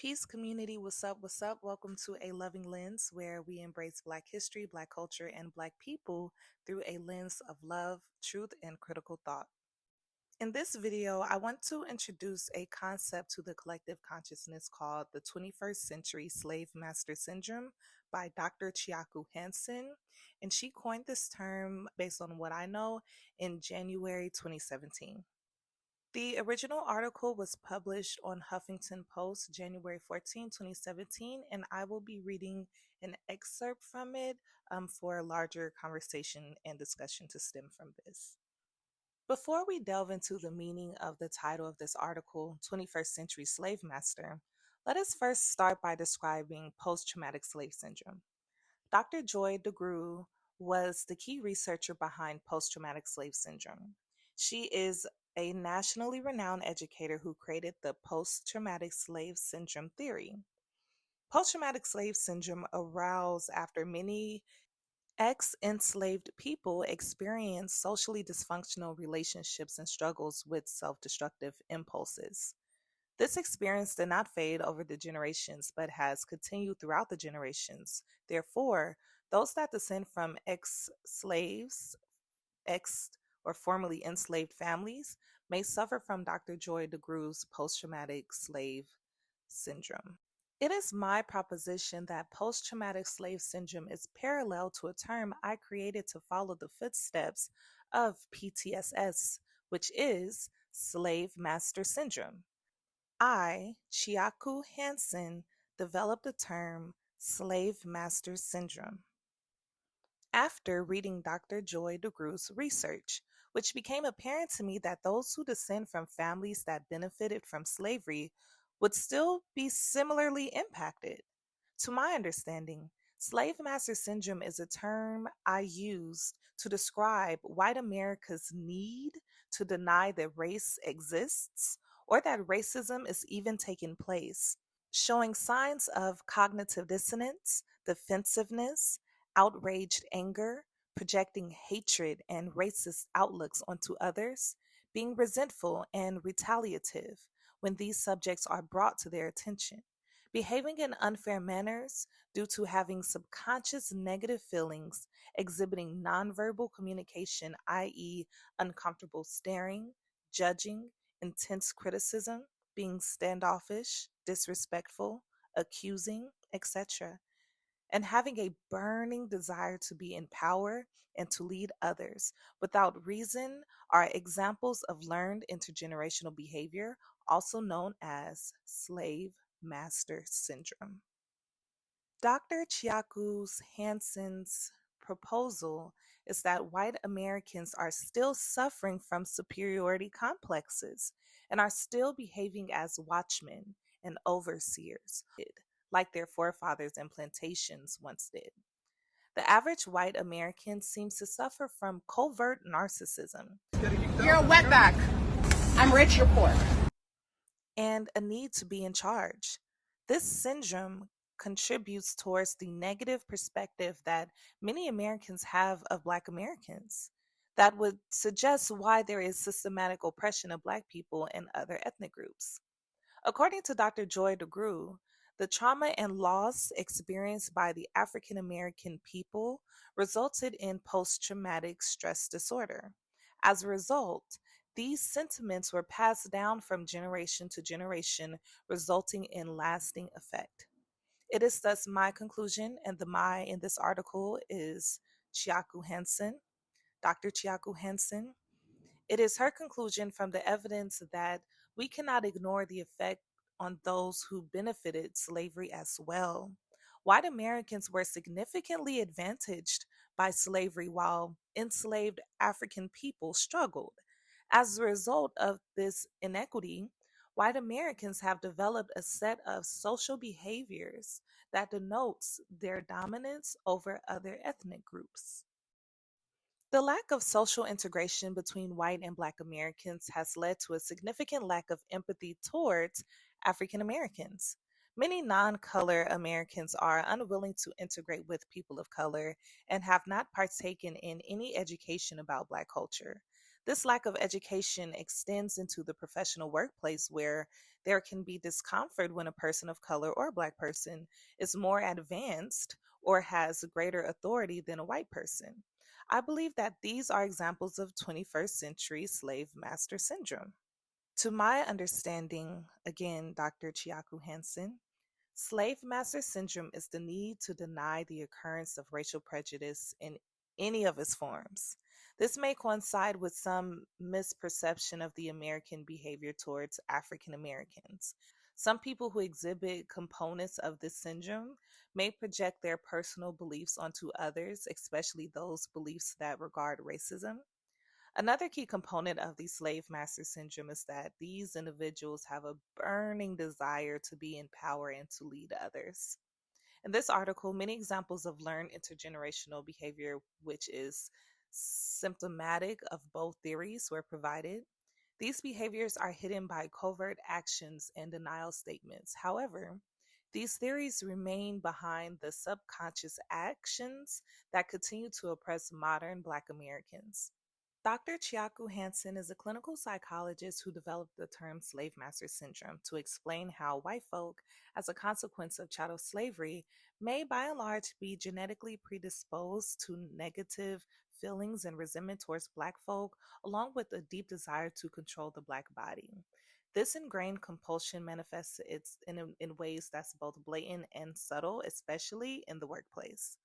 Peace community, what's up? What's up? Welcome to A Loving Lens, where we embrace Black history, Black culture, and Black people through a lens of love, truth, and critical thought. In this video, I want to introduce a concept to the collective consciousness called the 21st Century Slave Master Syndrome by Dr. Chiaku Hanson, and she coined this term based on what I know in January 2017. The original article was published on Huffington Post January 14, 2017, and I will be reading an excerpt from it for a larger conversation and discussion to stem from this. Before we delve into the meaning of the title of this article, 21st Century Slave Master, let us first start by describing post-traumatic slave syndrome. Dr. Joy DeGruy was the key researcher behind post-traumatic slave syndrome. She is a nationally renowned educator who created the post-traumatic slave syndrome theory. Post-traumatic slave syndrome arose after many ex-enslaved people experience socially dysfunctional relationships and struggles with self-destructive impulses. This experience did not fade over the generations, but has continued throughout the generations. Therefore, those that descend from ex-slaves, ex or formerly enslaved families may suffer from Dr. Joy DeGruy's post-traumatic slave syndrome. It is my proposition that post-traumatic slave syndrome is parallel to a term I created to follow the footsteps of PTSS, which is slave master syndrome. I, Chiaku Hanson, developed the term slave master syndrome after reading Dr. Joy DeGruy's research, which became apparent to me that those who descend from families that benefited from slavery would still be similarly impacted. To my understanding, slave master syndrome is a term I used to describe white America's need to deny that race exists or that racism is even taking place, showing signs of cognitive dissonance, defensiveness, outraged anger, projecting hatred and racist outlooks onto others, being resentful and retaliative when these subjects are brought to their attention, behaving in unfair manners due to having subconscious negative feelings, exhibiting nonverbal communication, i.e., uncomfortable staring, judging, intense criticism, being standoffish, disrespectful, accusing, etc., and having a burning desire to be in power and to lead others without reason are examples of learned intergenerational behavior, also known as slave master syndrome. Dr. Chiaku Hanson's proposal is that white Americans are still suffering from superiority complexes and are still behaving as watchmen and overseers, like their forefathers and plantations once did. The average white American seems to suffer from covert narcissism. You're a wetback. I'm rich, you're poor. And a need to be in charge. This syndrome contributes towards the negative perspective that many Americans have of Black Americans. That would suggest why there is systematic oppression of Black people and other ethnic groups. According to Dr. Joy DeGruy, the trauma and loss experienced by the African American people resulted in post-traumatic stress disorder. As a result, these sentiments were passed down from generation to generation, resulting in lasting effect. It is thus my conclusion, and the my in this article is Chiaku Hanson, Dr. Chiaku Hanson. It is her conclusion from the evidence that we cannot ignore the effect on those who benefited slavery as well. White Americans were significantly advantaged by slavery while enslaved African people struggled. As a result of this inequity, white Americans have developed a set of social behaviors that denotes their dominance over other ethnic groups. The lack of social integration between white and Black Americans has led to a significant lack of empathy towards African Americans. Many non-color Americans are unwilling to integrate with people of color and have not partaken in any education about Black culture. This lack of education extends into the professional workplace where there can be discomfort when a person of color or a Black person is more advanced or has greater authority than a white person. I believe that these are examples of 21st century slave master syndrome. To my understanding, again, Dr. Chiaku Hanson, slave master syndrome is the need to deny the occurrence of racial prejudice in any of its forms. This may coincide with some misperception of the American behavior towards African Americans. Some people who exhibit components of this syndrome may project their personal beliefs onto others, especially those beliefs that regard racism. Another key component of the slave master syndrome is that these individuals have a burning desire to be in power and to lead others. In this article, many examples of learned intergenerational behavior, which is symptomatic of both theories, were provided. These behaviors are hidden by covert actions and denial statements. However, these theories remain behind the subconscious actions that continue to oppress modern Black Americans. Dr. Chiaku Hanson is a clinical psychologist who developed the term slave master syndrome to explain how white folk, as a consequence of chattel slavery, may by and large be genetically predisposed to negative feelings and resentment towards Black folk, along with a deep desire to control the Black body. This ingrained compulsion manifests in ways that's both blatant and subtle, especially in the workplace.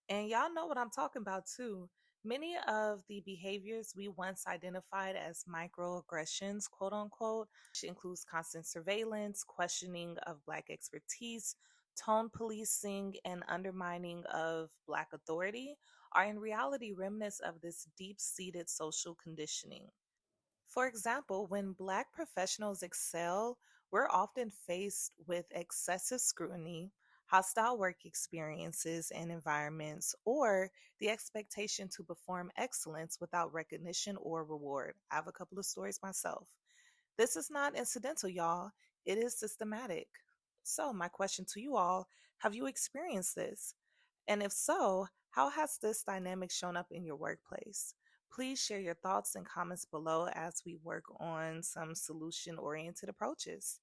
And y'all know what I'm talking about too. Many of the behaviors we once identified as microaggressions, quote unquote, which includes constant surveillance, questioning of Black expertise, tone policing, and undermining of Black authority, are in reality remnants of this deep seated social conditioning. For example, when Black professionals excel, we're often faced with excessive scrutiny, hostile work experiences and environments, or the expectation to perform excellence without recognition or reward. I have a couple of stories myself. This is not incidental, y'all. It is systematic. So, my question to you all, have you experienced this? And if so, how has this dynamic shown up in your workplace? Please share your thoughts and comments below as we work on some solution oriented approaches.